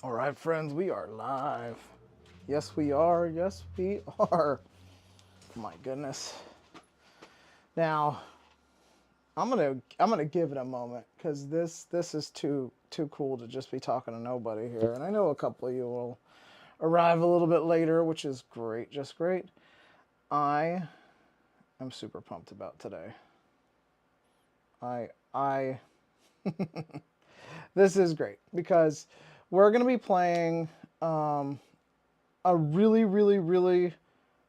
All right, friends, we are live. Yes, we are. Yes, we are. My goodness. Now, I'm gonna give it a moment because this is too cool to just be talking to nobody here. And I know a couple of you will arrive a little bit later, which is great, just great. I am super pumped about today. I This is great because we're gonna be playing a really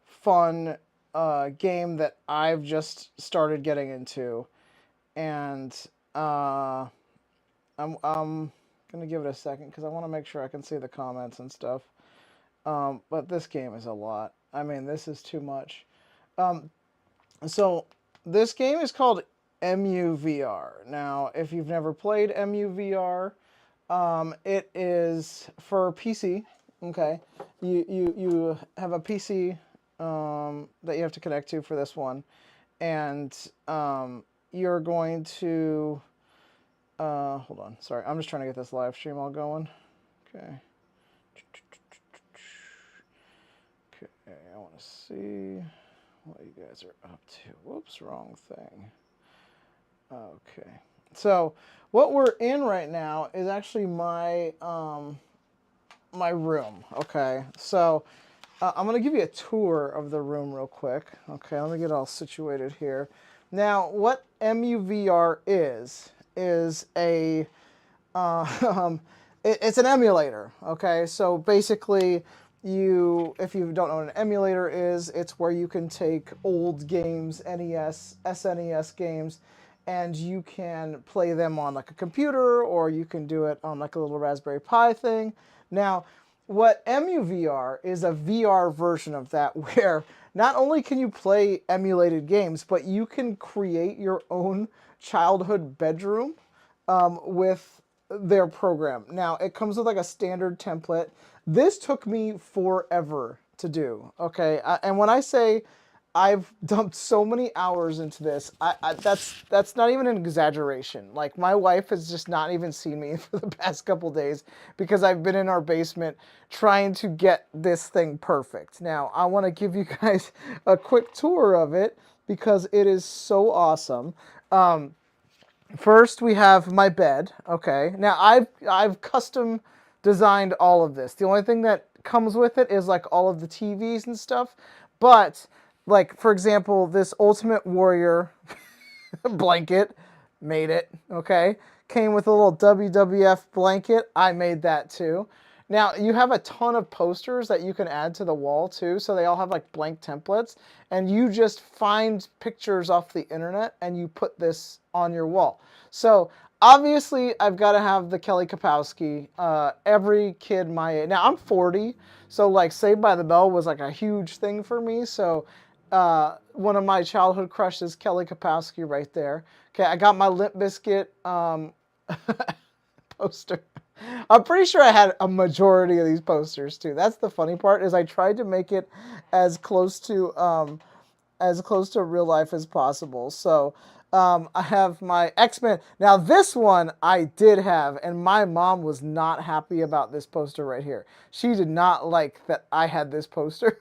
fun game that I've just started getting into, and I'm gonna give it a second because I want to make sure I can see the comments and stuff. But this game is a lot. I mean, this is too much. So this game is called EMUVR. Now, if you've never played EMUVR, it is for PC. Okay, you have a PC that you have to connect to for this one, and you're going to hold on. Sorry, I'm just trying to get this live stream all going. Okay. Okay, I want to see what you guys are up to. Whoops, wrong thing. Okay. So what we're in right now is actually my my room. Okay. So I'm going to give you a tour of the room real quick. Okay, let me get all situated here. Now, what EMUVR is a it's an emulator. Okay, so basically, if you don't know what an emulator is, it's where you can take old games, NES, SNES games, and you can play them on like a computer, or you can do it on like a little Raspberry Pi thing. Now, what EMUVR is a VR version of that, where not only can you play emulated games, but you can create your own childhood bedroom with their program. Now, it comes with like a standard template. This took me forever to do, okay? And when I say I've dumped so many hours into this, that's not even an exaggeration. Like, my wife has just not even seen me for the past couple days because I've been in our basement trying to get this thing perfect. Now, I want to give you guys a quick tour of it because it is so awesome. First, we have my bed. Okay, now I've custom designed all of this. The only thing that comes with it is like all of the TVs and stuff. But like, for example, this Ultimate Warrior blanket, made it. Okay, came with a little WWF blanket. I made that too. Now, you have a ton of posters that you can add to the wall too, so they all have like blank templates, and you just find pictures off the internet and you put this on your wall. So obviously, I've got to have the Kelly Kapowski. Every kid my age. Now, I'm 40, so like Saved by the Bell was like a huge thing for me. So one of my childhood crushes, Kelly Kapowski, right there. Okay, I got my Limp Bizkit poster. I'm pretty sure I had a majority of these posters too. That's the funny part, is I tried to make it as close to real life as possible. So I have my X-Men. Now this one I did have, and my mom was not happy about this poster right here. She did not like that I had this poster.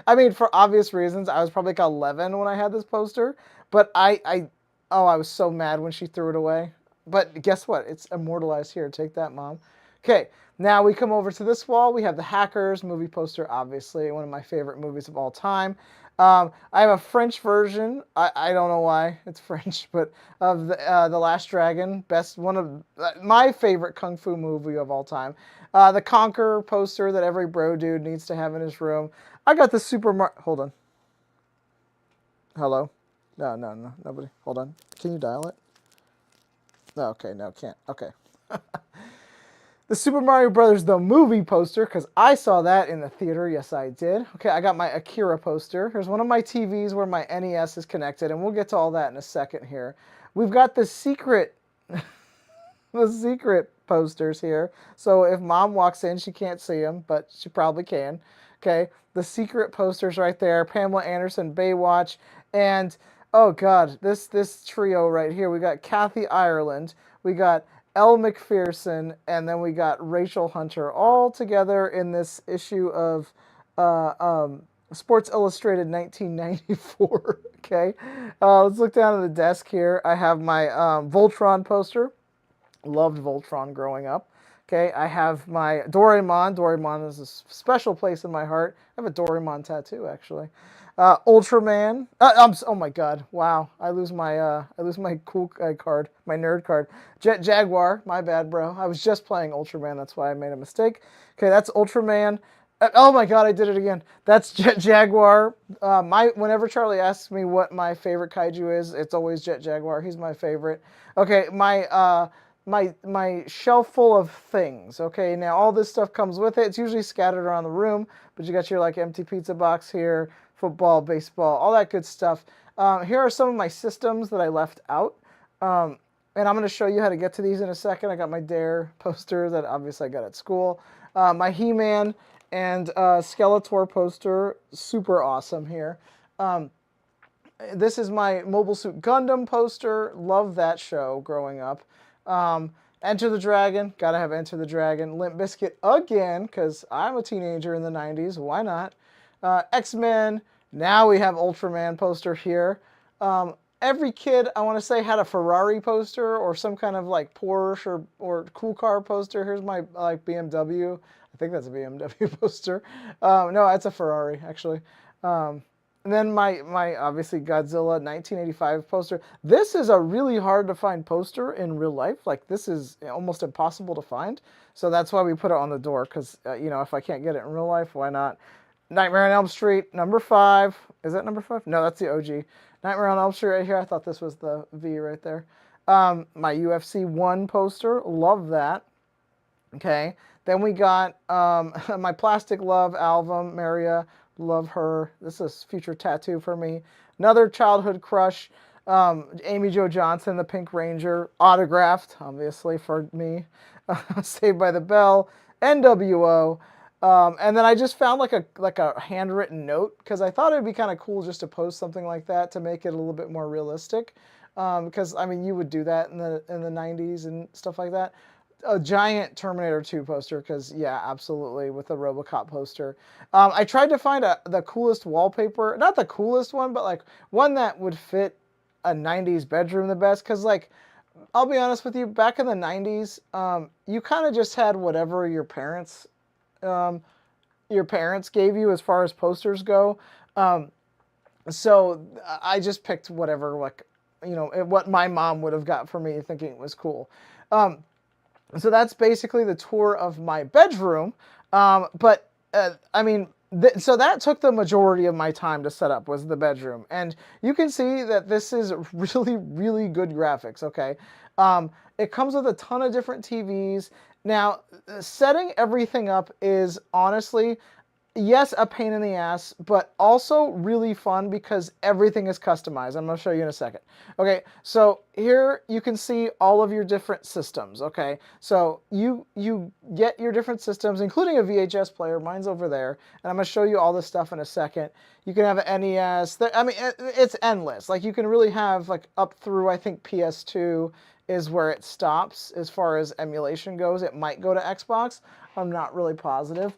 I mean, for obvious reasons. I was probably like 11 when I had this poster, but I was so mad when she threw it away. But guess what? It's immortalized here. Take that, Mom. Okay, now we come over to this wall. We have the Hackers movie poster, obviously, one of my favorite movies of all time. I have a French version. I don't know why it's French, but of the Last Dragon, one of my favorite kung fu movie of all time. The Conqueror poster that every bro dude needs to have in his room. I got the Super Mario. Hold on. Hello? No, nobody. Hold on. Can you dial it? No, okay, no, can't. Okay. The Super Mario Brothers the movie poster, because I saw that in the theater. Yes, I did. Okay, I got my Akira poster. Here's one of my TVs where my NES is connected, and we'll get to all that in a second here. We've got the secret posters here. So if Mom walks in, she can't see them, but she probably can. Okay, the secret posters right there. Pamela Anderson, Baywatch, and oh God, this trio right here. We got Kathy Ireland. We got Elle McPherson, and then we got Rachel Hunter all together in this issue of uh, um, Sports Illustrated 1994. Okay, let's look down at the desk here. I have my Voltron poster. Loved Voltron growing up. Okay, I have my Doraemon. Doraemon is a special place in my heart. I have a Doraemon tattoo, actually. Ultraman. Oh my God! Wow, I lose my cool card, my nerd card. Jet Jaguar. My bad, bro. I was just playing Ultraman. That's why I made a mistake. Okay, that's Ultraman. Oh my God, I did it again. That's Jet Jaguar. Whenever Charlie asks me what my favorite kaiju is, it's always Jet Jaguar. He's my favorite. Okay, my shelf full of things. Okay, now all this stuff comes with it. It's usually scattered around the room, but you got your like empty pizza box here, football, baseball, all that good stuff. Here are some of my systems that I left out. And I'm going to show you how to get to these in a second. I got my Dare poster that obviously I got at school. My He-Man and Skeletor poster, super awesome here. This is my Mobile Suit Gundam poster. Love that show growing up. Enter the Dragon. Gotta have Enter the Dragon. Limp Bizkit again, because I'm a teenager in the 90s. Why not? X-Men. Now we have Ultraman poster here. Every kid, I want to say, had a Ferrari poster or some kind of like Porsche or cool car poster. Here's my like BMW. I think that's a BMW poster. No, it's a Ferrari, actually. And then my obviously Godzilla 1985 poster. This is a really hard to find poster in real life. Like this is almost impossible to find. So that's why we put it on the door because you know, if I can't get it in real life, why not? Nightmare on Elm Street number 5. Is that number 5? No, that's the OG. Nightmare on Elm Street right here. I thought this was the V right there. My UFC 1 poster. Love that. Okay. Then we got my Plastic Love album, Maria. Love her. This is a future tattoo for me. Another childhood crush. Amy Jo Johnson, the Pink Ranger, autographed, obviously, for me. Saved by the Bell, NWO. And then I just found like a handwritten note because I thought it'd be kind of cool just to post something like that to make it a little bit more realistic. Because I mean, you would do that in the 90s and stuff like that. A giant Terminator 2 poster because yeah, absolutely, with a RoboCop poster. I tried to find the coolest wallpaper, not the coolest one, but like one that would fit a 90s bedroom the best because like I'll be honest with you, back in the 90s, you kind of just had whatever your parents gave you as far as posters go. So I just picked whatever, like, you know, what my mom would have got for me thinking it was cool. So that's basically the tour of my bedroom. But I mean, so that took the majority of my time to set up was the bedroom. And you can see that this is really, really good graphics, okay? It comes with a ton of different TVs. Now, setting everything up is honestly, yes, a pain in the ass, but also really fun because everything is customized. I'm going to show you in a second. Okay, so here you can see all of your different systems, okay? So you get your different systems, including a VHS player. Mine's over there, and I'm going to show you all this stuff in a second. You can have an NES. I mean, it's endless. Like, you can really have, like, up through, I think, PS2 is where it stops as far as emulation goes. It might go to Xbox. I'm not really positive.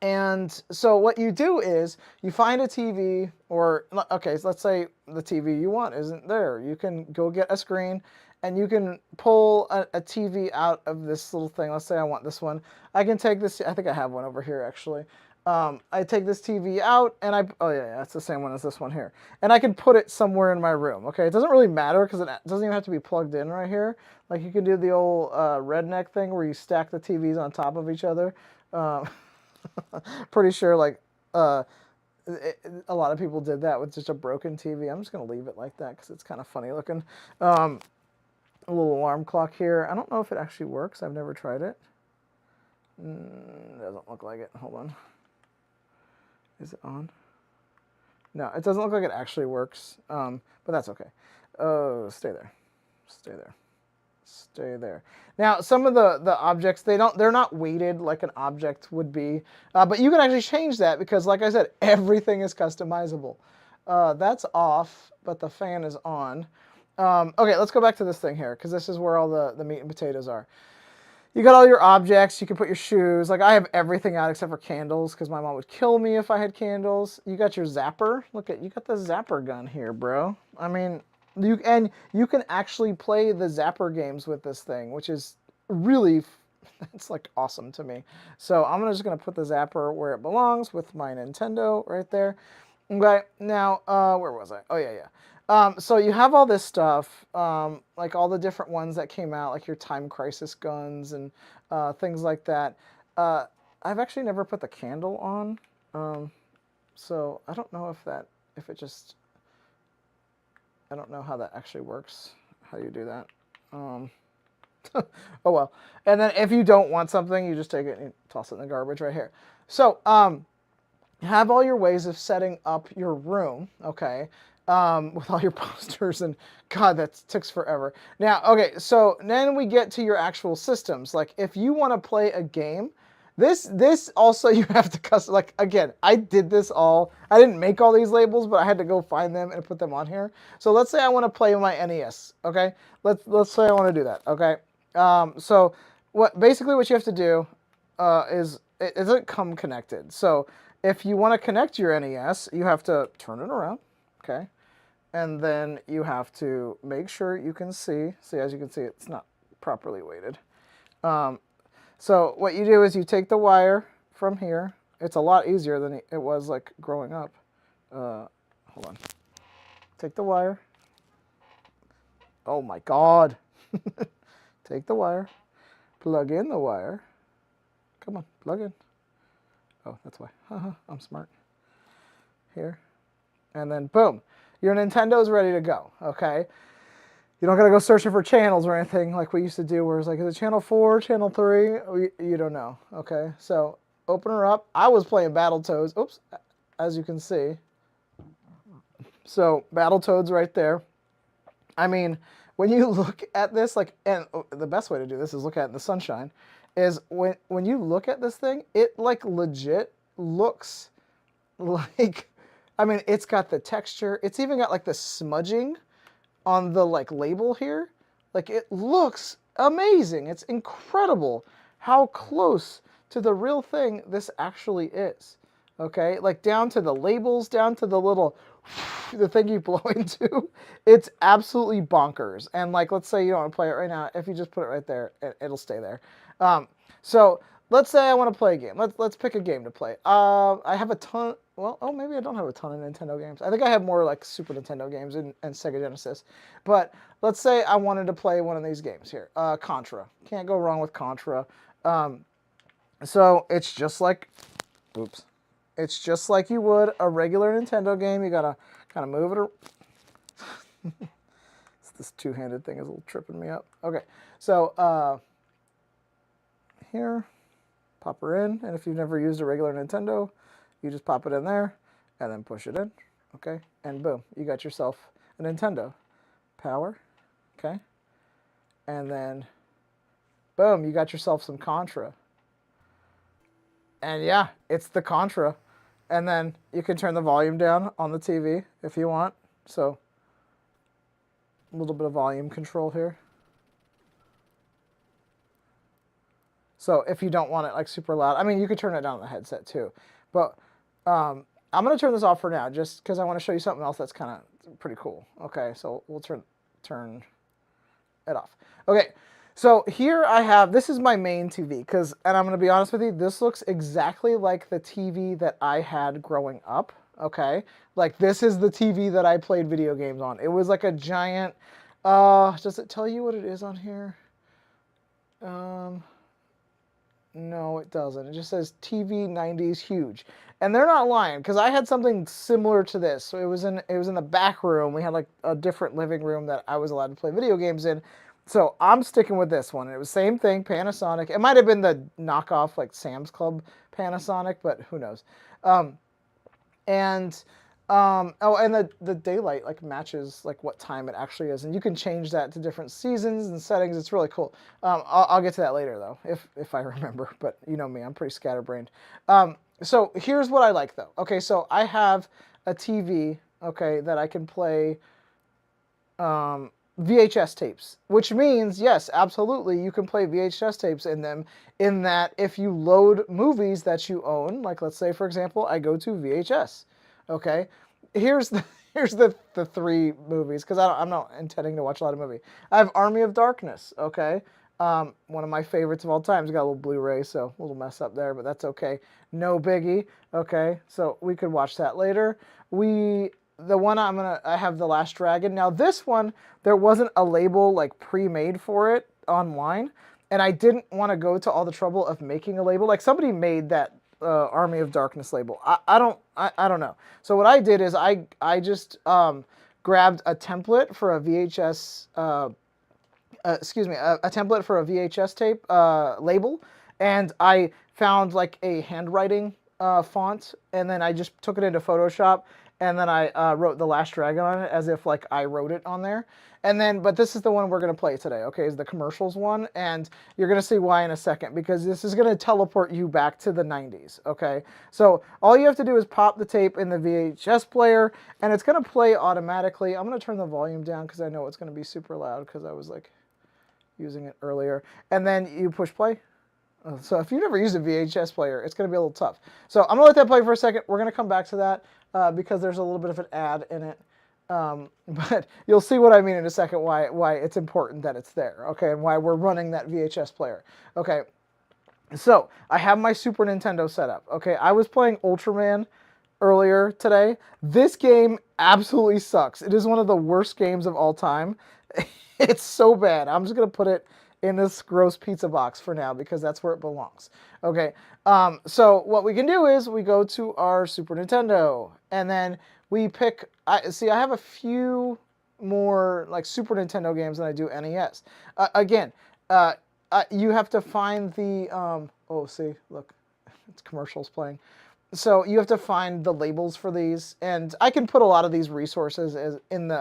And so what you do is you find a TV or, okay, so let's say the TV you want isn't there. You can go get a screen and you can pull a TV out of this little thing. Let's say I want this one. I can take this, I think I have one over here actually. I take this TV out and oh yeah, it's the same one as this one here. And I can put it somewhere in my room, okay? It doesn't really matter because it doesn't even have to be plugged in right here. Like you can do the old redneck thing where you stack the TVs on top of each other. Pretty sure like a lot of people did that with just a broken TV. I'm just going to leave it like that because it's kind of funny looking. A little alarm clock here. I don't know if it actually works. I've never tried it. Doesn't look like it. Hold on. Is it on? No, it doesn't look like it actually works, but that's okay. Oh, stay there. Stay there. Stay there. Now, some of the objects, they're not weighted like an object would be, but you can actually change that because, like I said, everything is customizable. That's off, but the fan is on. Okay, let's go back to this thing here, because this is where all the meat and potatoes are. You got all your objects. You can put your shoes. Like, I have everything out except for candles, because my mom would kill me if I had candles. You got your zapper. Look at, you got the zapper gun here, bro. I mean, you can actually play the zapper games with this thing, which is really, it's like awesome to me. So I'm just gonna put the zapper where it belongs with my Nintendo right there. Okay, now, where was I? Oh, yeah. So you have all this stuff, like all the different ones that came out, like your Time Crisis guns and things like that. I've actually never put the candle on, so I don't know if it just, I don't know how that actually works, how you do that. Oh well. And then if you don't want something, you just take it and toss it in the garbage right here. So, have all your ways of setting up your room, okay, with all your posters, and God, that takes forever. Now, okay, so then we get to your actual systems. Like, if you want to play a game, this also you have to custom. Like, again, I did this all. I didn't make all these labels, but I had to go find them and put them on here. So let's say I want to play my NES, okay? Let's say I want to do that, okay? So basically what you have to do is it doesn't come connected. So if you want to connect your NES, you have to turn it around, okay? And then you have to make sure you can see. See, as you can see, it's not properly weighted. So what you do is you take the wire from here. It's a lot easier than it was like growing up. Hold on. Take the wire. Oh my God. Take the wire. Plug in the wire. Come on, plug in. Oh, that's why. I'm smart. Here. And then boom. Your Nintendo's ready to go, okay? You don't gotta go searching for channels or anything like we used to do where it's like, is it channel 4, channel 3? You don't know, okay? So open her up. I was playing Battletoads. Oops, as you can see. So Battletoads right there. I mean, when you look at this, like, and the best way to do this is look at it in the sunshine, is when you look at this thing, it like legit looks like, I mean, it's got the texture. It's even got like the smudging on the like label here. Like, it looks amazing. It's incredible how close to the real thing this actually is. Okay, like down to the labels, down to the little, the thing you blow into. It's absolutely bonkers. And like, let's say you don't want to play it right now. If you just put it right there, it'll stay there. So let's say I want to play a game. Let's pick a game to play. I have a ton. Well, oh, maybe I don't have a ton of Nintendo games. I think I have more like Super Nintendo games and Sega Genesis. But let's say I wanted to play one of these games here. Contra. Can't go wrong with Contra. So it's just like, oops. It's just like you would a regular Nintendo game. You gotta kind of move it. This two-handed thing is a little tripping me up. Okay, so here, pop her in, and if you've never used a regular Nintendo, you just pop it in there, and then push it in, okay? And boom, you got yourself a Nintendo. Power, okay? And then, boom, you got yourself some Contra. And yeah, it's the Contra. And then you can turn the volume down on the TV if you want. So a little bit of volume control here. So if you don't want it like super loud, I mean, you could turn it down on the headset too. But I'm going to turn this off for now just because I want to show you something else that's kind of pretty cool. Okay, so we'll turn it off. Okay. So here I have, this is my main TV, and I'm going to be honest with you, this looks exactly like the TV that I had growing up, okay? Like, this is the TV that I played video games on. It was like a giant, does it tell you what it is on here? No, it doesn't. It just says TV 90s huge. And they're not lying, because I had something similar to this. So it was in the back room. We had like a different living room that I was allowed to play video games in. So I'm sticking with this one. It was same thing, Panasonic. It might have been the knockoff, like Sam's Club Panasonic, but who knows. Oh, and the daylight like matches like what time it actually is, and you can change that to different seasons and settings. It's really cool. I'll get to that later though, if I remember. But you know me, I'm pretty scatterbrained. So here's what I like though. Okay, so I have a TV, okay, that I can play. VHS tapes, which means, yes, absolutely, you can play VHS tapes in them, in that if you load movies that you own, like let's say, for example, I go to VHS, okay? Here's the, here's the three movies, because I'm not intending to watch a lot of movies. I have Army of Darkness, okay? One of my favorites of all time. It's got a little Blu-ray, so a little mess up there, but that's okay. No biggie, okay? So we could watch that later. The one I have The Last Dragon. Now this one, there wasn't a label like pre-made for it online, and I didn't want to go to all the trouble of making a label. Like somebody made that Army of Darkness label. I don't know. So what I did is I just grabbed a template for a VHS a template for a VHS tape label, and I found like a handwriting font, and then I just took it into Photoshop, and then I wrote The Last Dragon on it as if like I wrote it on there. And then, but this is the one we're going to play today, okay, is the commercials one, and you're going to see why in a second, because this is going to teleport you back to the 90s, okay? So all you have to do is pop the tape in the VHS player, and it's going to play automatically. I'm going to turn the volume down because I know it's going to be super loud because I was like using it earlier. And then you push play. So if you've never used a VHS player, it's going to be a little tough. So I'm going to let that play for a second. We're going to come back to that because there's a little bit of an ad in it. But you'll see what I mean in a second, why it's important that it's there, okay, and why we're running that VHS player. Okay, so I have my Super Nintendo set up. Okay, I was playing Ultraman earlier today. This game absolutely sucks. It is one of the worst games of all time. It's so bad. I'm just going to put it in this gross pizza box for now because that's where it belongs. Okay, so what we can do is we go to our Super Nintendo, and then we pick, I have a few more like Super Nintendo games than I do NES. Again, you have to find the, oh, see, look, it's commercials playing. So you have to find the labels for these, and I can put a lot of these resources in the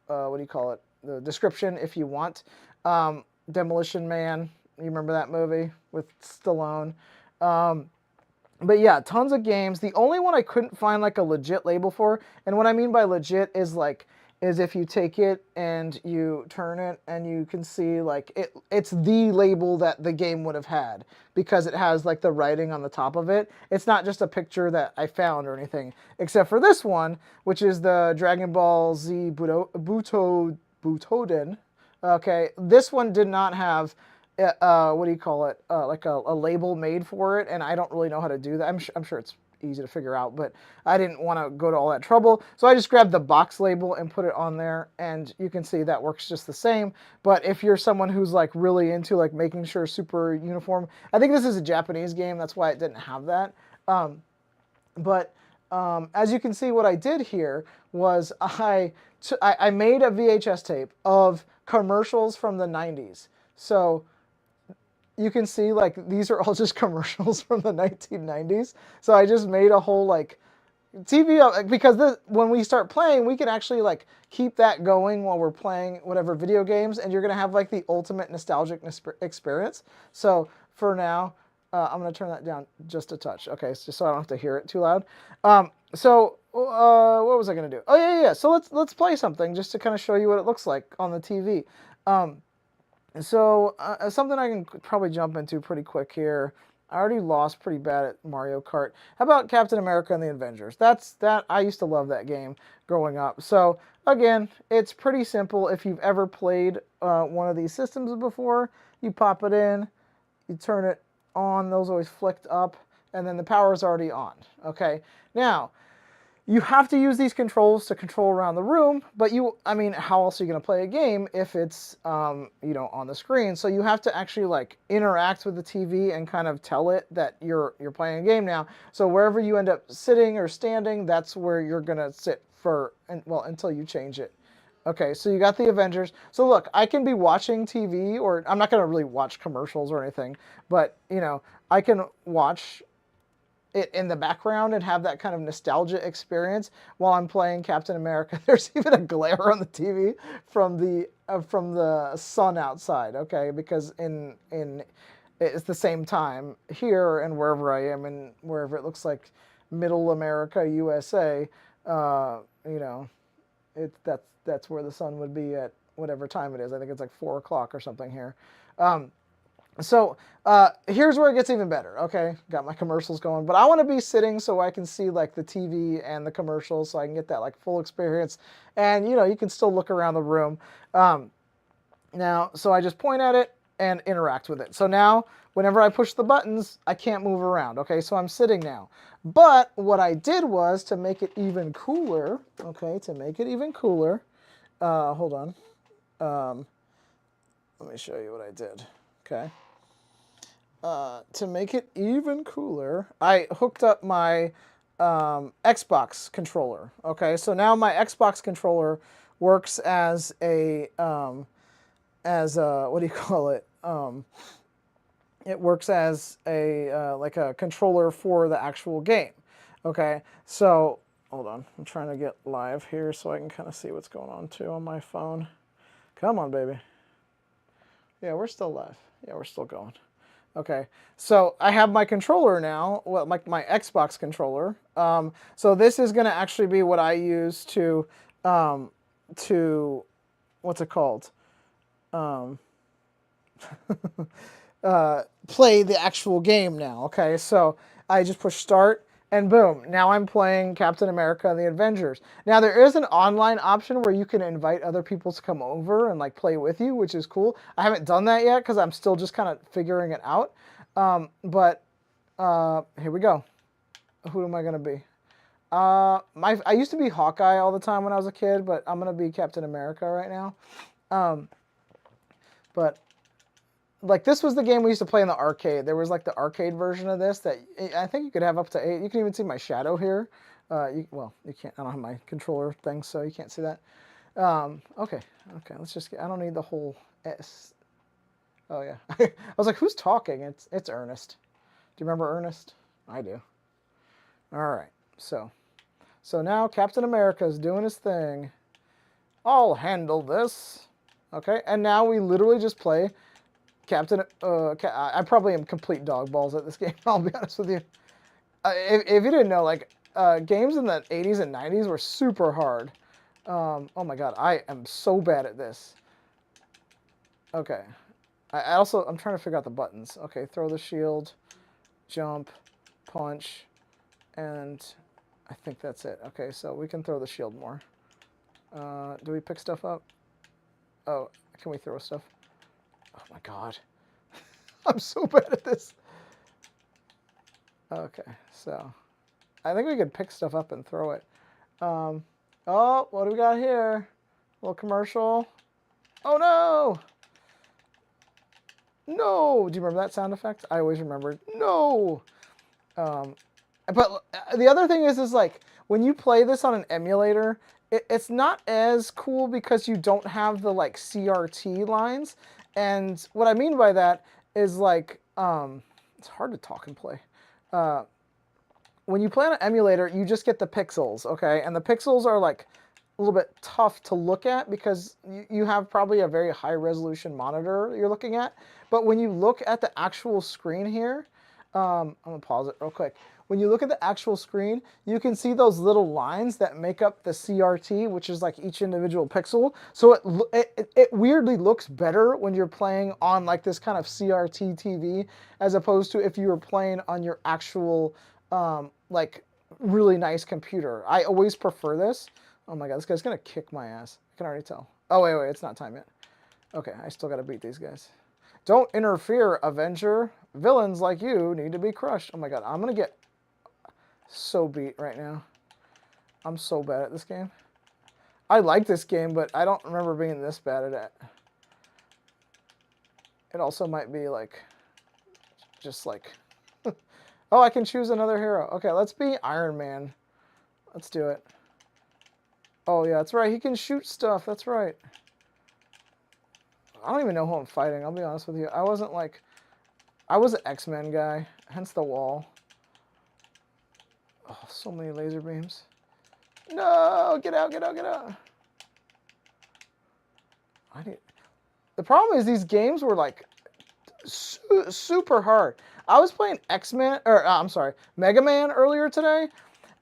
what do you call it? The description if you want. Demolition Man, you remember that movie with Stallone? But yeah, tons of games. The only one I couldn't find like a legit label for, and what I mean by legit is if you take it and you turn it and you can see like it's the label that the game would have had because it has like the writing on the top of it. It's not just a picture that I found or anything, except for this one, which is the Dragon Ball Z Butoden. Okay, this one did not have what do you call it? Like a label made for it, and I don't really know how to do that. I'm sure it's easy to figure out, but I didn't want to go to all that trouble, so I just grabbed the box label and put it on there, and you can see that works just the same. But if you're someone who's like really into like making sure super uniform, I think this is a Japanese game, that's why it didn't have that. As you can see, what I did here was I made a VHS tape of commercials from the 90s. So you can see like these are all just commercials from the 1990s. So I just made a whole like TV, because when we start playing, we can actually like keep that going while we're playing whatever video games, and you're gonna have like the ultimate nostalgic experience. So for now, I'm gonna turn that down just a touch. Okay, just so I don't have to hear it too loud. What was I gonna do? Oh yeah. So let's play something just to kind of show you what it looks like on the TV. Something I can probably jump into pretty quick here. I already lost pretty bad at Mario Kart. How about Captain America and the Avengers? I used to love that game growing up. So again, it's pretty simple. If you've ever played one of these systems before, you pop it in, you turn it on, those always flicked up, and then the power is already on. Okay, now you have to use these controls to control around the room, but how else are you going to play a game if it's, on the screen? So you have to actually like interact with the TV and kind of tell it that you're playing a game now. So wherever you end up sitting or standing, that's where you're going to sit until you change it. Okay, so you got the Avengers. So look, I can be watching TV, or I'm not going to really watch commercials or anything, but, I can watch it in the background and have that kind of nostalgia experience while I'm playing Captain America. There's even a glare on the TV from the sun outside, okay? Because it's the same time here and wherever I am, and wherever it looks like Middle America, USA, that's where the sun would be at whatever time it is. I think it's like 4 o'clock or something here. So here's where it gets even better. Okay, got my commercials going, but I want to be sitting so I can see like the TV and the commercials, so I can get that like full experience. And you know, you can still look around the room. Now, so I just point at it and interact with it. So now, whenever I push the buttons, I can't move around. Okay, so I'm sitting now. But what I did was to make it even cooler. Okay, to make it even cooler. Hold on. Let me show you what I did. Okay. To make it even cooler, I hooked up my Xbox controller. Okay, so now my Xbox controller works as a what do you call it? It works as a like a controller for the actual game. Okay, so hold on, I'm trying to get live here so I can kind of see what's going on too on my phone. Come on, baby. Yeah, we're still live. Yeah, we're still going. Okay, so I have my controller now, well, my Xbox controller. So this is going to actually be what I use to what's it called? Play the actual game now. Okay, so I just push start and boom, now I'm playing Captain America and the Avengers. Now there is an online option where you can invite other people to come over and like play with you, which is cool. I haven't done that yet because I'm still just kind of figuring it out. But here we go. Who am I gonna be? I used to be Hawkeye all the time when I was a kid, but I'm gonna be Captain America right now. But like this was the game we used to play in the arcade. There was like the arcade version of this that I think you could have up to 8. You can even see my shadow here. Well, you can't. I don't have my controller thing, so you can't see that. Okay. Let's just get. I don't need the whole S. Oh yeah. I was like, who's talking? It's Ernest. Do you remember Ernest? I do. All right. So now Captain America is doing his thing. I'll handle this. Okay. And now we literally just play Captain. I probably am complete dog balls at this game. I'll be honest with you. If you didn't know, like games in the 80s and 90s were super hard. Oh my god, I am so bad at this. Okay. I'm trying to figure out the buttons. Okay, throw the shield, jump, punch, and I think that's it. Okay, so we can throw the shield more. Do we pick stuff up? Oh, can we throw stuff? Oh my god. I'm so bad at this. Okay, so I think we could pick stuff up and throw it. Oh, what do we got here? A little commercial. Oh no! No! Do you remember that sound effect? I always remember. No! But the other thing is like, when you play this on an emulator, it's not as cool because you don't have the, like, CRT lines. And what I mean by that is, like, it's hard to talk and play. When you play on an emulator, you just get the pixels, okay? And the pixels are, like, a little bit tough to look at because you have probably a very high-resolution monitor you're looking at. But when you look at the actual screen here, I'm going to pause it real quick. When you look at the actual screen, you can see those little lines that make up the CRT, which is like each individual pixel. So it weirdly looks better when you're playing on like this kind of CRT TV, as opposed to if you were playing on your actual like really nice computer. I always prefer this. Oh my god, this guy's gonna kick my ass. I can already tell. Oh wait, it's not time yet. Okay, I still gotta beat these guys. Don't interfere, Avenger. Villains like you need to be crushed. Oh my god, I'm gonna get so beat right now. I'm so bad at this game. I like this game, but I don't remember being this bad at it. It also might be like, just like, oh, I can choose another hero. Okay, let's be Iron Man. Let's do it. Oh yeah, that's right. He can shoot stuff. That's right. I don't even know who I'm fighting. I'll be honest with you. I was an X-Men guy, hence the wall. Oh, so many laser beams. No, get out, get out, get out. The problem is these games were like super hard. I was playing X-Men, or I'm sorry, Mega Man earlier today,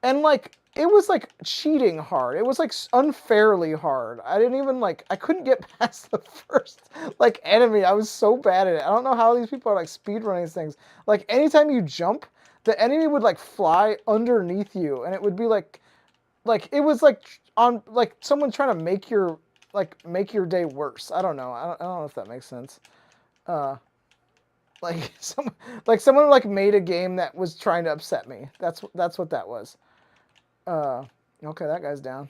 and like it was like cheating hard. It was like unfairly hard. I didn't even like, I couldn't get past the first like enemy. I was so bad at it. I don't know how these people are like speedrunning these things. Like anytime you jump, the enemy would like fly underneath you, and it would be like it was like on like someone trying to make your day worse. I don't know. I don't know if that makes sense. Like someone like made a game that was trying to upset me. That's what that was. Okay, that guy's down.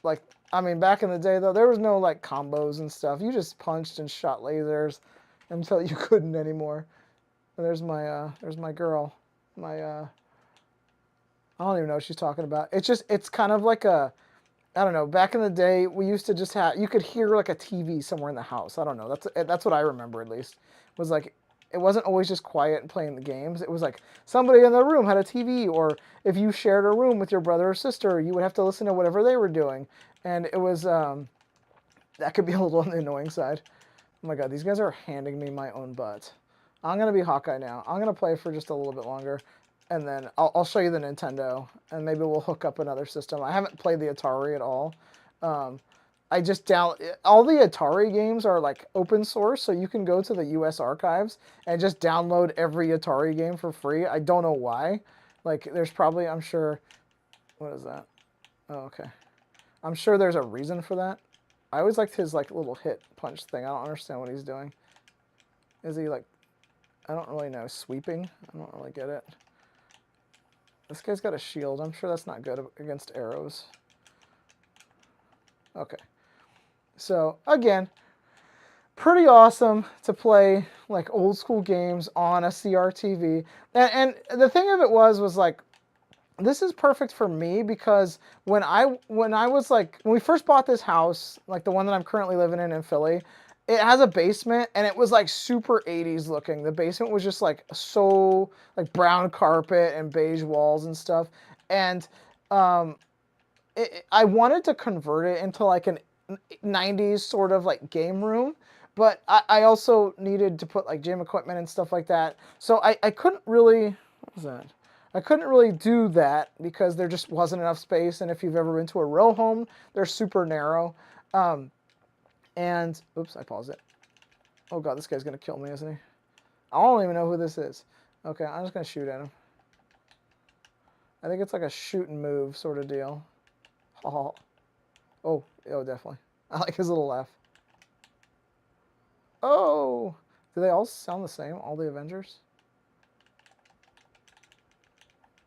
Like, I mean, back in the day though, there was no like combos and stuff. You just punched and shot lasers until you couldn't anymore. There's my girl. I don't even know what she's talking about. It's kind of like a, I don't know. Back in the day, we used to just have, you could hear like a TV somewhere in the house. I don't know. That's what I remember at least. Was like, it wasn't always just quiet and playing the games. It was like somebody in the room had a TV, or if you shared a room with your brother or sister, you would have to listen to whatever they were doing. And it was, that could be a little on the annoying side. Oh my God, these guys are handing me my own butt. I'm going to be Hawkeye now. I'm going to play for just a little bit longer, and then I'll show you the Nintendo, and maybe we'll hook up another system. I haven't played the Atari at all. I just all the Atari games are like open source, so you can go to the US archives and just download every Atari game for free. I don't know why. Like, there's probably, I'm sure, what is that? Oh, okay. I'm sure there's a reason for that. I always liked his like little hit punch thing. I don't understand what he's doing. Is he like, I don't really know, sweeping? I don't really get it. This guy's got a shield. I'm sure that's not good against arrows. Okay. So, again, pretty awesome to play like old school games on a CRTV. And the thing of it was like, this is perfect for me because when I was like, when we first bought this house, like the one that I'm currently living in Philly, it has a basement, and it was like super 80s looking. The basement was just like so like brown carpet and beige walls and stuff. And I wanted to convert it into like an 90s sort of like game room, but I also needed to put like gym equipment and stuff like that. So I couldn't really, what was that? I couldn't really do that because there just wasn't enough space. And if you've ever been to a row home, they're super narrow. And, oops, I paused it. Oh God, this guy's going to kill me, isn't he? I don't even know who this is. Okay, I'm just going to shoot at him. I think it's like a shoot and move sort of deal. Oh, definitely. I like his little laugh. Oh, do they all sound the same, all the Avengers?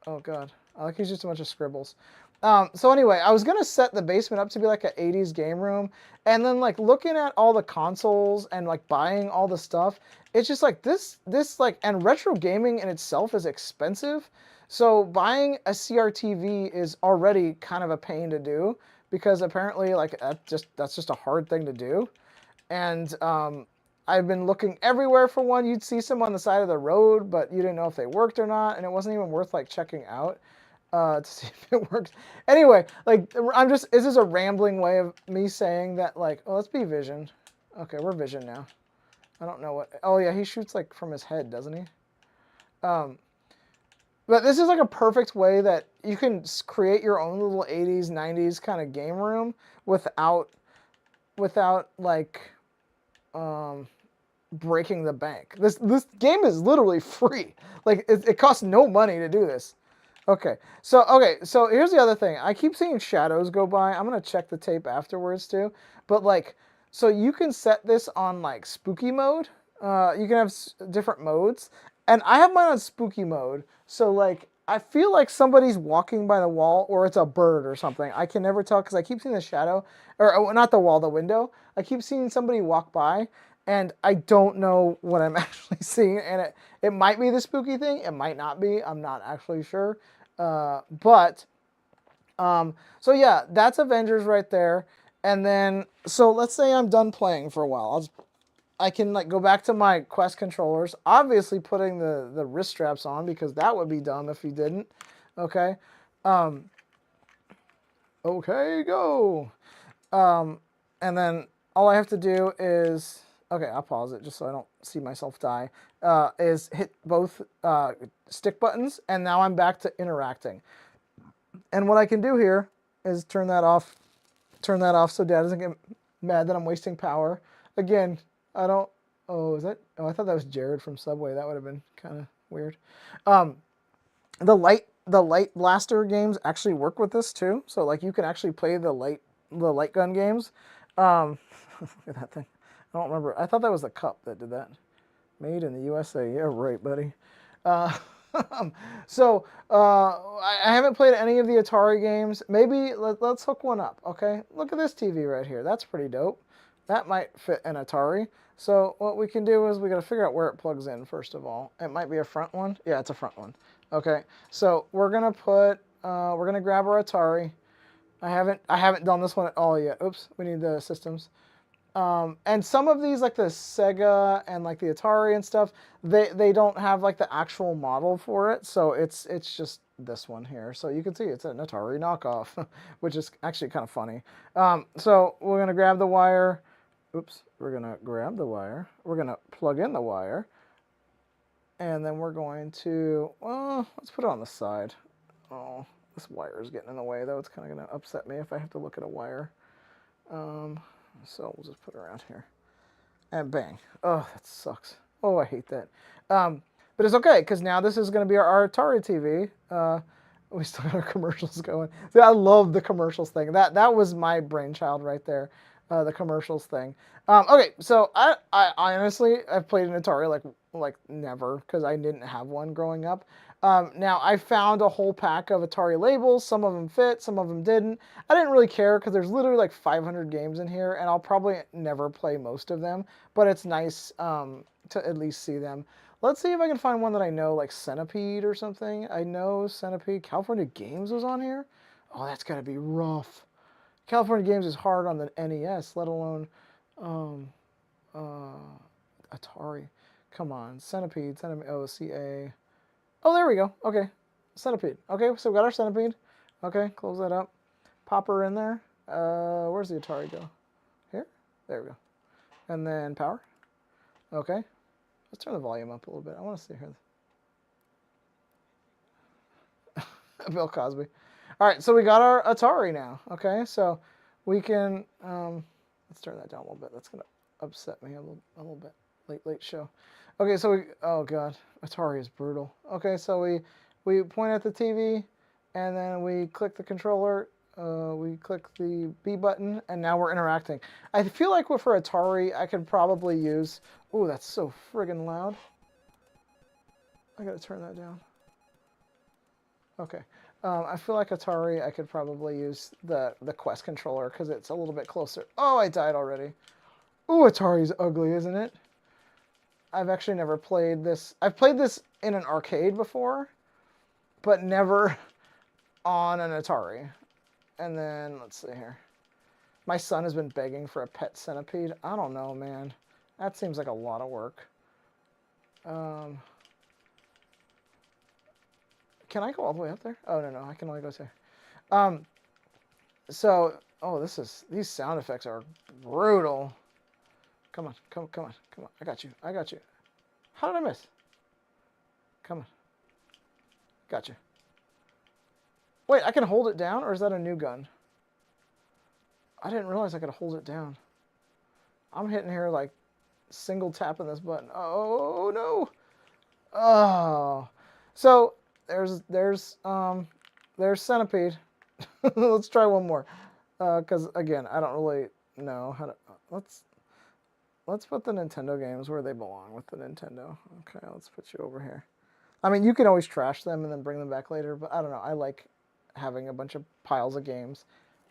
Oh God, I like he's just a bunch of scribbles. So anyway, I was gonna set the basement up to be like an 80s game room, and then like looking at all the consoles and like buying all the stuff, it's just like this like, and retro gaming in itself is expensive. So buying a CRTV is already kind of a pain to do because apparently like that's just a hard thing to do. And I've been looking everywhere for one. You'd see some on the side of the road, but you didn't know if they worked or not, and it wasn't even worth like checking out to see if it works. Anyway, like this is a rambling way of me saying that like, oh, let's be Vision. Okay, we're Vision now. I don't know what. Oh yeah, he shoots like from his head, doesn't he? But this is like a perfect way that you can create your own little 80s, 90s kind of game room without like breaking the bank. This game is literally free. Like it costs no money to do this. Okay, so here's the other thing. I keep seeing shadows go by. I'm gonna check the tape afterwards too. But like, so you can set this on like spooky mode. You can have different modes, and I have mine on spooky mode. So like, I feel like somebody's walking by the wall, or it's a bird or something. I can never tell because I keep seeing the shadow, or not the wall, the window. I keep seeing somebody walk by, and I don't know what I'm actually seeing. And it might be the spooky thing. It might not be. I'm not actually sure. So yeah, that's Avengers right there. And then, so let's say I'm done playing for a while. I can like go back to my Quest controllers, obviously putting the wrist straps on because that would be dumb if you didn't. Okay. Okay, go. And then all I have to do is, Okay, I'll pause it just so I don't see myself die. Is hit both stick buttons, and now I'm back to interacting. And what I can do here is turn that off so Dad doesn't get mad that I'm wasting power. Again, I don't... Oh, is that... Oh, I thought that was Jared from Subway. That would have been kind of weird. The light blaster games actually work with this too. So like you can actually play the light gun games. Look at that thing. I don't remember. I thought that was the cup that did that. Made in the USA. Yeah, right, buddy. I haven't played any of the Atari games. Maybe let's hook one up, okay? Look at this TV right here. That's pretty dope. That might fit an Atari. So what we can do is we got to figure out where it plugs in, first of all. It might be a front one. Yeah, it's a front one. Okay, so we're going to grab our Atari. I haven't done this one at all yet. Oops, we need the systems. And some of these, like the Sega and like the Atari and stuff, they don't have like the actual model for it, so it's just this one here. So you can see it's an Atari knockoff, which is actually kind of funny. So we're gonna grab the wire. Oops, we're gonna grab the wire. We're gonna plug in the wire, and then we're going to, well, let's put it on the side. Oh, this wire is getting in the way though. It's kind of gonna upset me if I have to look at a wire. So we'll just put it around here. And bang. Oh, that sucks. Oh, I hate that. But it's okay, because now this is going to be our Atari TV. We still got our commercials going. See, I love the commercials thing. That was my brainchild right there, the commercials thing. Okay, so I honestly, I've played an Atari like never, because I didn't have one growing up. Now, I found a whole pack of Atari labels. Some of them fit, some of them didn't. I didn't really care because there's literally like 500 games in here, and I'll probably never play most of them, but it's nice to at least see them. Let's see if I can find one that I know, like Centipede or something. I know Centipede. California Games was on here? Oh, that's got to be rough. California Games is hard on the NES, let alone Atari. Come on, Centipede, oh, CA. Oh, there we go. Okay, Centipede. Okay, so we got our Centipede. Okay, close that up. Pop her in there. Where's the Atari go? Here? There we go. And then power. Okay. Let's turn the volume up a little bit. I want to see here. Bill Cosby. All right, so we got our Atari now. Okay, so we can, let's turn that down a little bit. That's going to upset me a little bit. Late show. Okay, so oh God, Atari is brutal. Okay, so we point at the TV, and then we click the controller, we click the B button, and now we're interacting. I feel like for Atari, I could probably use, oh, that's so friggin' loud. I gotta turn that down. Okay, I feel like Atari, I could probably use the Quest controller, because it's a little bit closer. Oh, I died already. Ooh, Atari's ugly, isn't it? I've actually never played this. I've played this in an arcade before, but never on an Atari. And then, let's see here. My son has been begging for a pet centipede. I don't know, man. That seems like a lot of work. Can I go all the way up there? Oh, no, I can only go there. So, oh, these sound effects are brutal. Come on. I got you. How did I miss? Come on. Got you. Wait, I can hold it down, or is that a new gun? I didn't realize I could hold it down. I'm hitting here like single tapping this button. Oh no. Oh. So there's Centipede. Let's try one more. Because again, I don't really know how to. Let's put the Nintendo games where they belong with the Nintendo. Okay, let's put you over here. I mean, you can always trash them and then bring them back later, but I don't know. I like having a bunch of piles of games.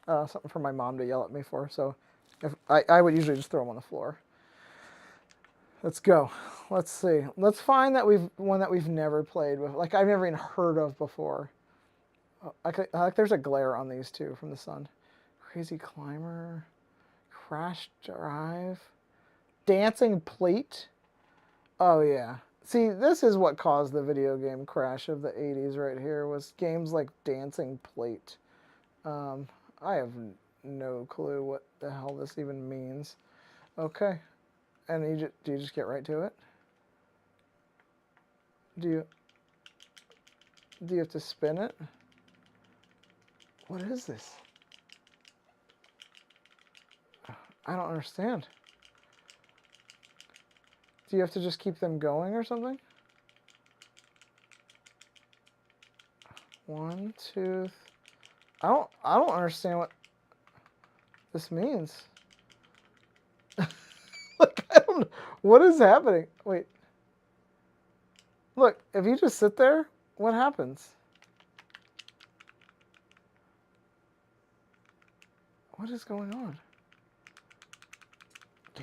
Something for my mom to yell at me for. So if I would usually just throw them on the floor. Let's go. Let's see. Let's find one that we've never played with. Like I've never even heard of before. Like there's a glare on these two from the sun. Crazy Climber. Crash Drive. Dancing Plate. Oh yeah. See, this is what caused the video game crash of the 80s right here, was games like Dancing Plate. I have no clue what the hell this even means. Okay. And do you just get right to it? Do you have to spin it? What is this? I don't understand. Do you have to just keep them going or something? 1, 2. I don't understand what this means. Look, I don't know. What is happening? Wait. Look, if you just sit there, what happens? What is going on?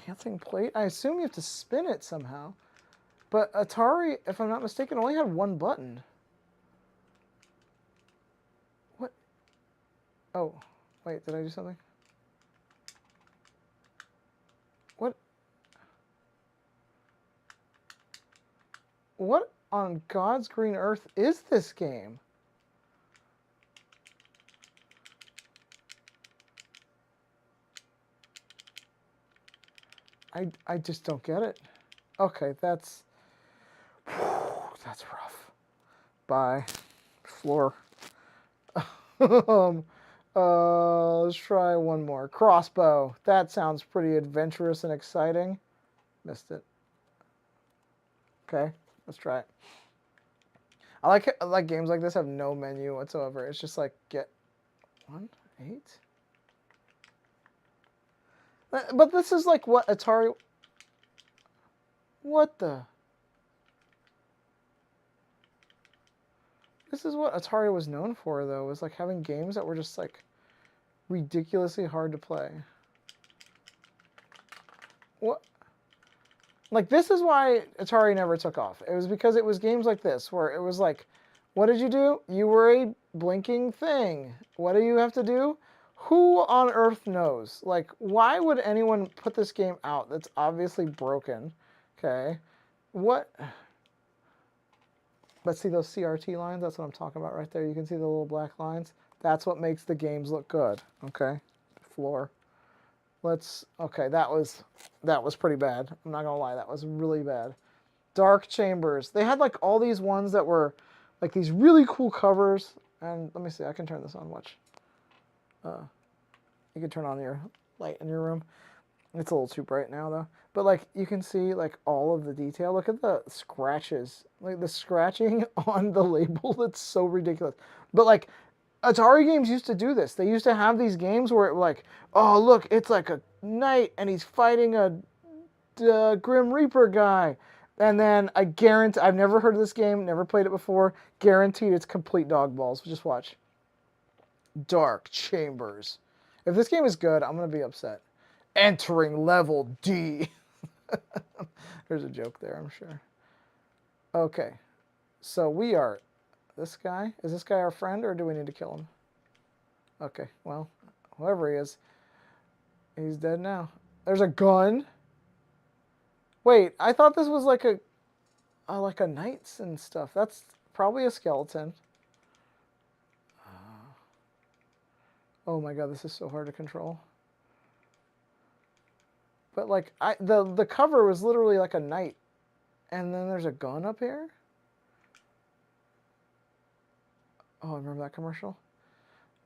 Dancing plate? I assume you have to spin it somehow. But Atari, if I'm not mistaken, only had one button. What? Oh, wait, did I do something? What? What on God's green earth is this game? I just don't get it. Okay, that's rough. Bye. Floor. Let's try one more. Crossbow. That sounds pretty adventurous and exciting. Missed it. Okay, let's try it. I like games like this have no menu whatsoever. It's just like get 1, 8. But this is like what Atari... What the... This is what Atari was known for, though, was like having games that were just like ridiculously hard to play. What? Like, this is why Atari never took off. It was because it was games like this, where it was like, what did you do? You were a blinking thing. What do you have to do? Who on earth knows? Like, why would anyone put this game out that's obviously broken? Okay. What? But see those CRT lines? That's what I'm talking about right there. You can see the little black lines. That's what makes the games look good. Okay. Floor. Okay, that was pretty bad. I'm not gonna lie, that was really bad. Dark Chambers. They had like all these ones that were like these really cool covers. And let me see, I can turn this on, watch. You can turn on your light in your room. It's a little too bright now though. But like you can see like all of the detail. Look at the scratches. Like the scratching on the label, that's so ridiculous. But like Atari games used to do this. They used to have these games where it like, oh look, it's like a knight and he's fighting a Grim Reaper guy. And then I guarantee, I've never heard of this game, never played it before, guaranteed it's complete dog balls. Just watch. Dark Chambers. If this game is good, I'm going to be upset. Entering level D. There's a joke there, I'm sure. Okay. So we are... This guy? Is this guy our friend, or do we need to kill him? Okay, well, whoever he is, he's dead now. There's a gun. Wait, I thought this was like a knights and stuff. That's probably a skeleton. Oh my god, this is so hard to control. But like, the cover was literally like a knight, and then there's a gun up here. Oh, I remember that commercial.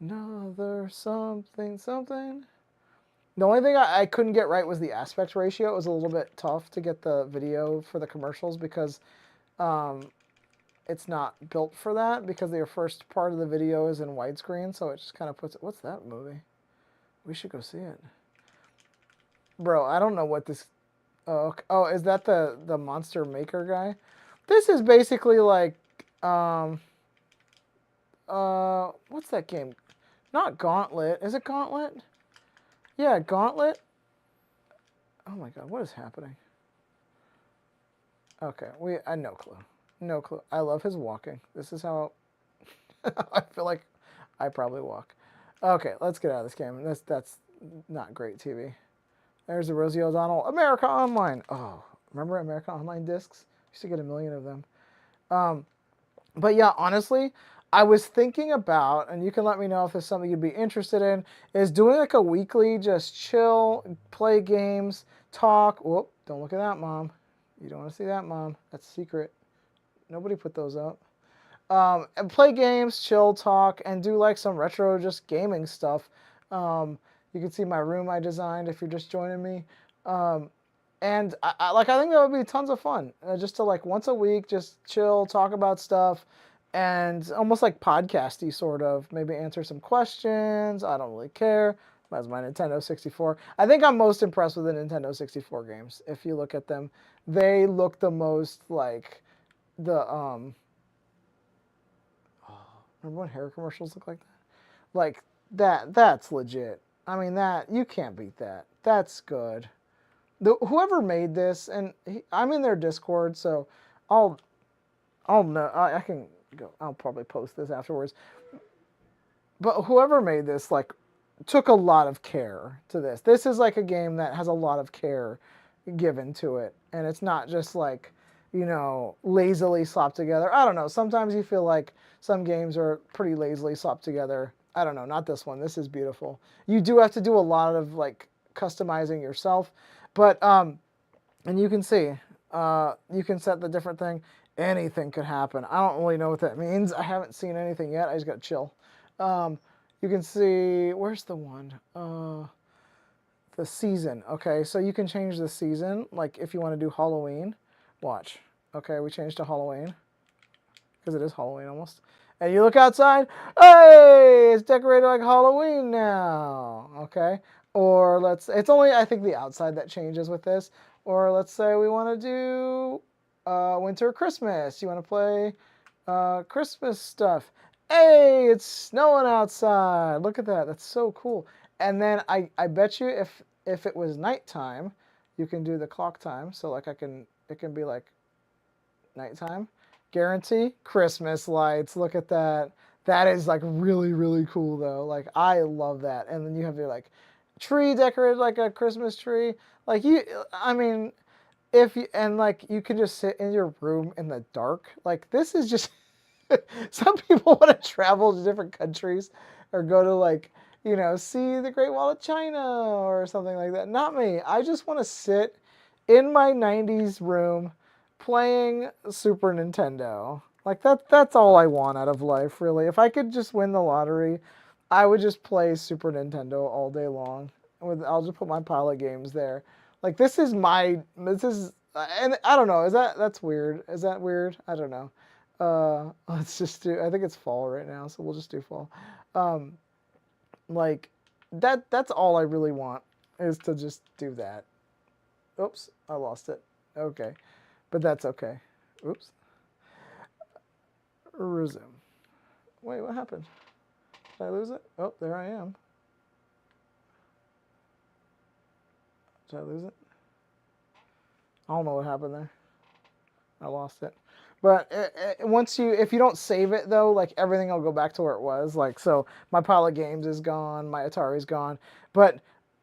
Another something. The only thing I couldn't get right was the aspect ratio. It was a little bit tough to get the video for the commercials because it's not built for that, because the first part of the video is in widescreen, so it just kind of puts it... What's that movie? We should go see it. Bro, I don't know what this... Oh, okay. Oh, is that the Monster Maker guy? This is basically like... what's that game? Not Gauntlet. Is it Gauntlet? Yeah, Gauntlet. Oh my god, what is happening? Okay, no clue. No clue. I love his walking. This is how I feel like I probably walk. Okay, let's get out of this game. That's not great TV. There's the Rosie O'Donnell America Online. Oh, remember America Online discs? Used to get 1 million of them. But yeah, honestly, I was thinking about, and you can let me know if there's something you'd be interested in, is doing like a weekly, just chill, play games, talk. Whoop, don't look at that, Mom. You don't want to see that, Mom. That's secret. Nobody put those up. And play games, chill, talk, and do like some retro just gaming stuff. You can see my room I designed if you're just joining me. And I think that would be tons of fun. Just to like once a week, just chill, talk about stuff, and almost like podcasty sort of. Maybe answer some questions. I don't really care. That's my Nintendo 64. I think I'm most impressed with the Nintendo 64 games. If you look at them, they look the most like the remember when hair commercials look like that? Like that's legit. I mean that you can't beat that. That's good. Whoever made this, and I'm in their Discord, so I'll know. I can go. I'll probably post this afterwards. But whoever made this, like, took a lot of care to this. This is like a game that has a lot of care given to it, and it's not just like, lazily slapped together. I don't know. Sometimes you feel like some games are pretty lazily slapped together. I don't know. Not this one. This is beautiful. You do have to do a lot of like customizing yourself, but and you can see, you can set the different thing. Anything could happen. I don't really know what that means. I haven't seen anything yet. I just got to chill. You can see, where's the one? The season. Okay, so you can change the season. Like if you want to do Halloween. Watch. Okay, we changed to Halloween. Because it is Halloween almost. And you look outside. Hey, it's decorated like Halloween now. Okay. Or it's only, I think, the outside that changes with this. Or let's say we want to do winter Christmas. You want to play Christmas stuff. Hey, it's snowing outside. Look at that. That's so cool. And then I bet you if it was nighttime, you can do the clock time. So like it can be like nighttime. Guarantee Christmas lights. Look at that. That is like really, really cool though. Like I love that. And then you have your like tree decorated like a Christmas tree. Like I mean, and like you can just sit in your room in the dark. Like this is just some people want to travel to different countries or go to like, see the Great Wall of China or something like that. Not me. I just want to sit in my 90s room playing Super Nintendo. Like that's all I want out of life, really. If I could just win the lottery, I would just play Super Nintendo all day long. I'll just put my pile of games there. Like this is, and I don't know, that's weird. Is that weird? I don't know. Let's just do, I think it's fall right now, so we'll just do fall. Like that's all I really want is to just do that. Oops, I lost it. Okay. But that's okay. Oops. Resume. Wait, what happened? Did I lose it? Oh, there I am. Did I lose it? I don't know what happened there. I lost it. But if you don't save it though, like everything will go back to where it was. Like, so my pile of games is gone, my Atari's gone. But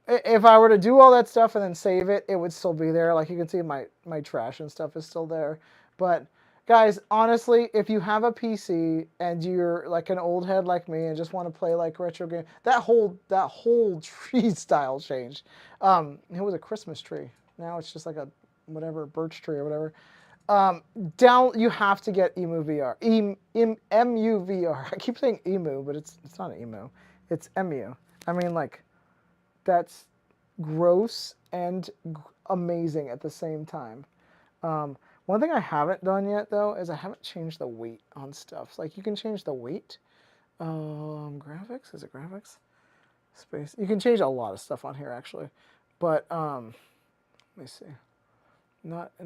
if I were to do all that stuff and then save it, it would still be there. Like you can see my trash and stuff is still there. But guys, honestly, if you have a PC and you're like an old head like me and just want to play like retro game, that whole tree style changed. It was a Christmas tree. Now it's just like a whatever birch tree or whatever. You have to get EMUVR. EMUVR. I keep saying EMU, but it's not an EMU. It's EMU. I mean, like, that's gross and amazing at the same time. One thing I haven't done yet, though, is I haven't changed the weight on stuff. Like, you can change the weight. Graphics? Is it graphics? Space. You can change a lot of stuff on here, actually. But, let me see. No. Let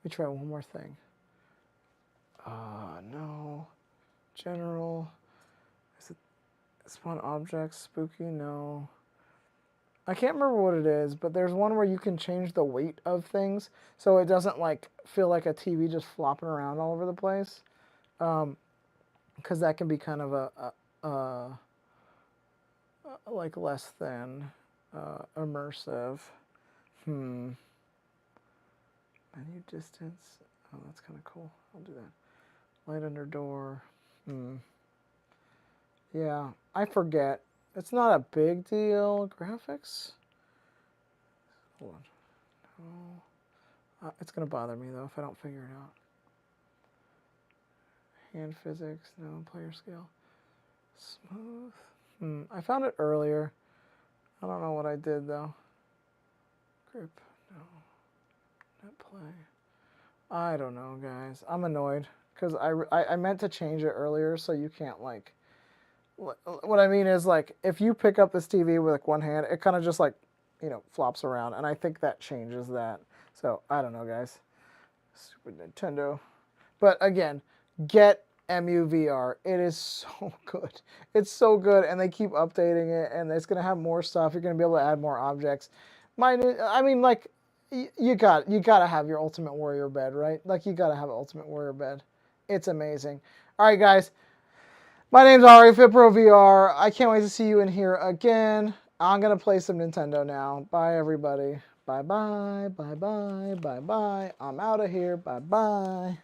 me try one more thing. No. General. Is it spawn objects? Spooky? No. I can't remember what it is, but there's one where you can change the weight of things so it doesn't like feel like a TV just flopping around all over the place. Because that can be kind of a like less than immersive. Menu distance. Oh, that's kind of cool. I'll do that. Light under door. Yeah, I forget. It's not a big deal. Graphics? Hold on. Oh. It's going to bother me, though, if I don't figure it out. Hand physics, no. Player scale. Smooth. I found it earlier. I don't know what I did, though. Grip, no. Net play. I don't know, guys. I'm annoyed, because I meant to change it earlier, so you can't, like... What I mean is, like, if you pick up this TV with, like, one hand, it kind of just, like, you know, flops around, and I think that changes that. So, I don't know, guys. Super Nintendo. But, again, get EMUVR. It is so good. It's so good, and they keep updating it, and it's going to have more stuff. You're going to be able to add more objects. I mean, like, you got to have your Ultimate Warrior bed, right? Like, you got to have an Ultimate Warrior bed. It's amazing. All right, guys. My name's Ari, FitPro VR. I can't wait to see you in here again. I'm going to play some Nintendo now. Bye, everybody. Bye-bye, bye-bye, bye-bye. I'm out of here. Bye-bye.